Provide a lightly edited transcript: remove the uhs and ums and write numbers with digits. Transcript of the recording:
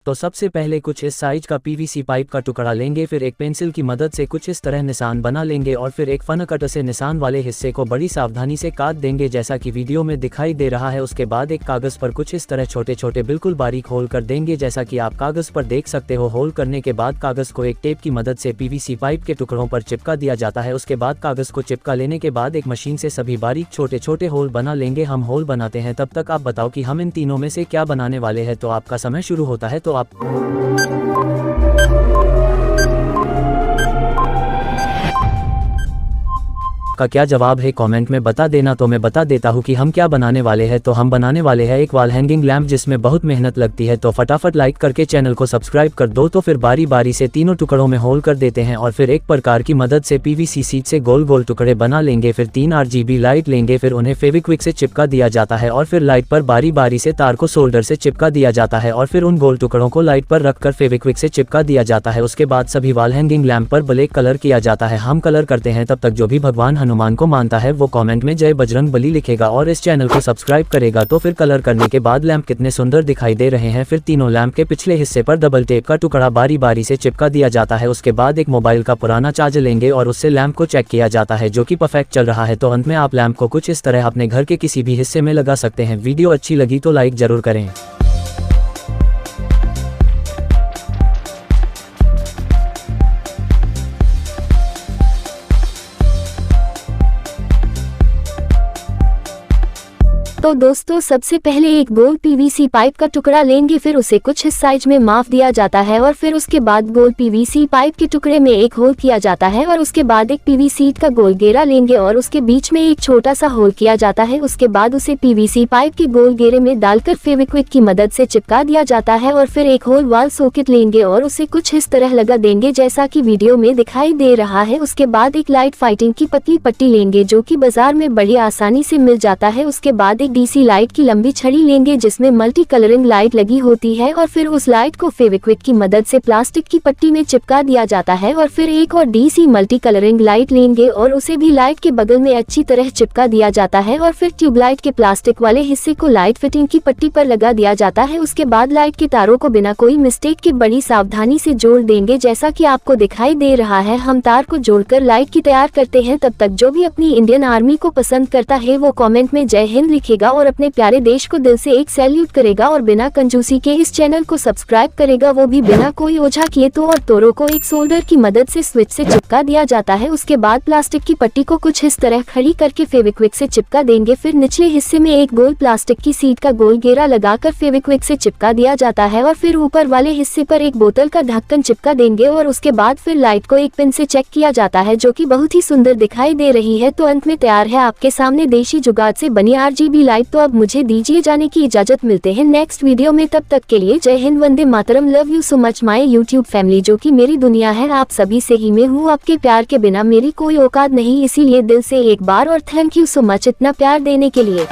तो सबसे पहले कुछ इस साइज का पीवीसी पाइप का टुकड़ा लेंगे, फिर एक पेंसिल की मदद से कुछ इस तरह निशान बना लेंगे और फिर एक फन कटर से निशान वाले हिस्से को बड़ी सावधानी से काट देंगे जैसा कि वीडियो में दिखाई दे रहा है। उसके बाद एक कागज पर कुछ इस तरह छोटे छोटे बिल्कुल बारीक होल कर देंगे जैसा कि आप कागज पर देख सकते हो। होल करने के बाद कागज को एक टेप की मदद से पीवीसी पाइप के टुकड़ों पर चिपका दिया जाता है। उसके बाद कागज को चिपका लेने के बाद एक मशीन से सभी बारीक छोटे छोटे होल बना लेंगे। हम होल बनाते हैं, तब तक आप बताओ कि हम इन तीनों में से क्या बनाने वाले हैं। तो आपका समय शुरू होता है। तो आप का क्या जवाब है कमेंट में बता देना। तो मैं बता देता हूँ कि हम क्या बनाने वाले हैं। तो हम बनाने वाले हैं एक वॉल हैंगिंग लैंप जिसमें बहुत मेहनत लगती है। तो फटाफट लाइक करके चैनल को सब्सक्राइब कर दो। तो फिर बारी बारी से तीनों टुकड़ों में होल कर देते हैं और फिर एक प्रकार की मदद से पीवीसी शीट से गोल गोल टुकड़े बना लेंगे। फिर 3 RGB लाइट लेंगे, फिर उन्हें फेविक्विक से चिपका दिया जाता है और फिर लाइट पर बारी बारी से तार को सोल्डर से चिपका दिया जाता है और फिर उन गोल टुकड़ों को लाइट पर रखकर फेविक्विक से चिपका दिया जाता है। उसके बाद सभी वॉल हैंगिंग लैंप पर ब्लैक कलर किया जाता है। हम कलर करते हैं, तब तक जो भी भगवान हनुमान को मानता है वो कमेंट में जय बजरंग बली लिखेगा और इस चैनल को सब्सक्राइब करेगा। तो फिर कलर करने के बाद लैंप कितने सुंदर दिखाई दे रहे हैं। फिर तीनों लैंप के पिछले हिस्से पर डबल टेप का टुकड़ा बारी बारी से चिपका दिया जाता है। उसके बाद एक मोबाइल का पुराना चार्जर लेंगे और उससे लैंप को चेक किया जाता है जो कि परफेक्ट चल रहा है। तो अंत में आप लैंप को कुछ इस तरह अपने घर के किसी भी हिस्से में लगा सकते हैं। वीडियो अच्छी लगी तो लाइक जरूर करें। तो दोस्तों सबसे पहले एक गोल पीवीसी पाइप का टुकड़ा लेंगे, फिर उसे कुछ इस साइज में माप दिया जाता है और फिर उसके बाद गोल पीवीसी पाइप के टुकड़े में एक होल किया जाता है और उसके बाद एक पीवीसी का गोल घेरा लेंगे और उसके बीच में एक छोटा सा होल किया जाता है। उसके बाद उसे पीवीसी पाइप के गोल घेरे में डालकर फेविक्विक की मदद से चिपका दिया जाता है और फिर एक होल वॉल सॉकेट लेंगे और उसे कुछ इस तरह लगा देंगे जैसा कि वीडियो में दिखाई दे रहा है। उसके बाद एक लाइट फाइटिंग की पतली पट्टी लेंगे जो कि बाजार में बड़ी आसानी से मिल जाता है। उसके बाद डीसी लाइट की लंबी छड़ी लेंगे जिसमें मल्टी कलरिंग लाइट लगी होती है और फिर उस लाइट को फेविक्विक की मदद से प्लास्टिक की पट्टी में चिपका दिया जाता है और फिर एक और डीसी मल्टी कलरिंग लाइट लेंगे और उसे भी लाइट के बगल में अच्छी तरह चिपका दिया जाता है और फिर ट्यूबलाइट के प्लास्टिक वाले हिस्से को लाइट फिटिंग की पट्टी पर लगा दिया जाता है। उसके बाद लाइट के तारों को बिना कोई मिस्टेक के बड़ी सावधानी से जोड़ देंगे जैसा कि आपको दिखाई दे रहा है। हम तार को जोड़कर लाइट की तैयार करते हैं। तब तक जो भी अपनी इंडियन आर्मी को पसंद करता है वो कमेंट में जय हिंद लिखेगा और अपने प्यारे देश को दिल से एक सैल्यूट करेगा और बिना कंजूसी के इस चैनल को सब्सक्राइब करेगा, वो भी बिना कोई ओझा किए। तो और तोरों को एक सोल्डर की मदद से स्विच से चिपका दिया जाता है। उसके बाद प्लास्टिक की पट्टी को कुछ इस तरह खड़ी करके फेविक्विक से चिपका देंगे। फिर निचले हिस्से में एक गोल प्लास्टिक की शीट का गोल घेरा लगाकर फेविक्विक से चिपका दिया जाता है और फिर ऊपर वाले हिस्से पर एक बोतल का ढक्कन चिपका देंगे और उसके बाद फिर लाइट को एक पिन से चेक किया जाता है जो कि बहुत ही सुंदर दिखाई दे रही है। तो अंत में तैयार है आपके सामने देशी जुगाड़ से बनी RGB लाइट। तो अब मुझे दीजिए जाने की इजाजत, मिलते हैं नेक्स्ट वीडियो में। तब तक के लिए जय हिंद, वंदे मातरम, love you so much my YouTube family जो कि मेरी दुनिया है। आप सभी से ही मैं हूँ, आपके प्यार के बिना मेरी कोई औकात नहीं, इसीलिए दिल से एक बार और थैंक यू सो मच इतना प्यार देने के लिए।